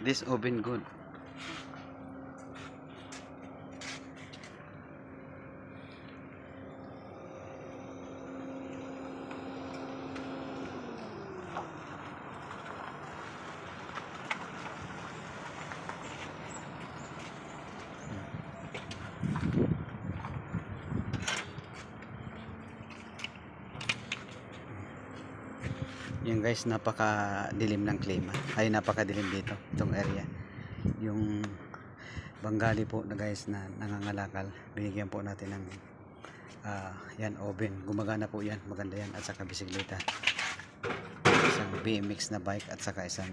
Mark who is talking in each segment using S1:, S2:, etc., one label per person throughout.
S1: This oven good. Yung guys, napakadilim ng klima. Ay, napakadilim dito, itong area. Yung Bengali po na guys na nangangalakal, binigyan po natin ng yan, oven. Gumagana po yan, maganda yan. At saka bisikleta. Isang BMX na bike at saka isang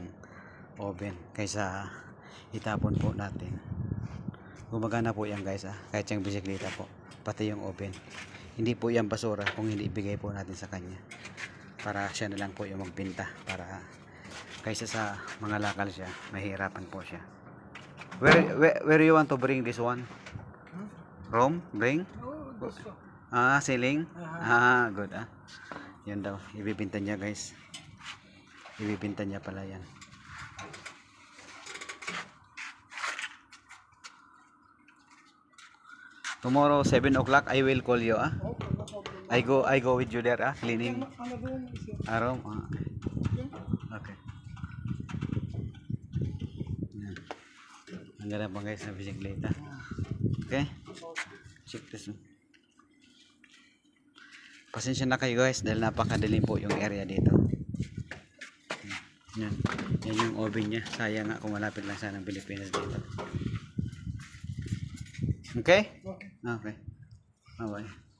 S1: oven. Kaysa itapon po natin. Gumagana po yan guys, kahit yung bisikleta po. Pati yung oven. Hindi po yan basura kung hindi ibigay po natin sa kanya. Para siya na lang po yung magbenta, para kaysa sa mga lakal siya, mahirapan po siya. Where you want to bring this one? Rome? Bring? Ceiling? Good Yan daw, ibibinta niya guys. Ibibinta niya pala yan. Tomorrow 7 o'clock I will call you I go with you there cleaning room. Okay. Yan. Ang ganda pa guys na bisikleta. Okay. Check this. Pasensya na kayo guys dahil napakadilim po yung area dito. Yan. Yan yung oven niya. Sayang nga kung malapit lang sana ng Pilipinas dito. Okay? Okay. Bye-bye.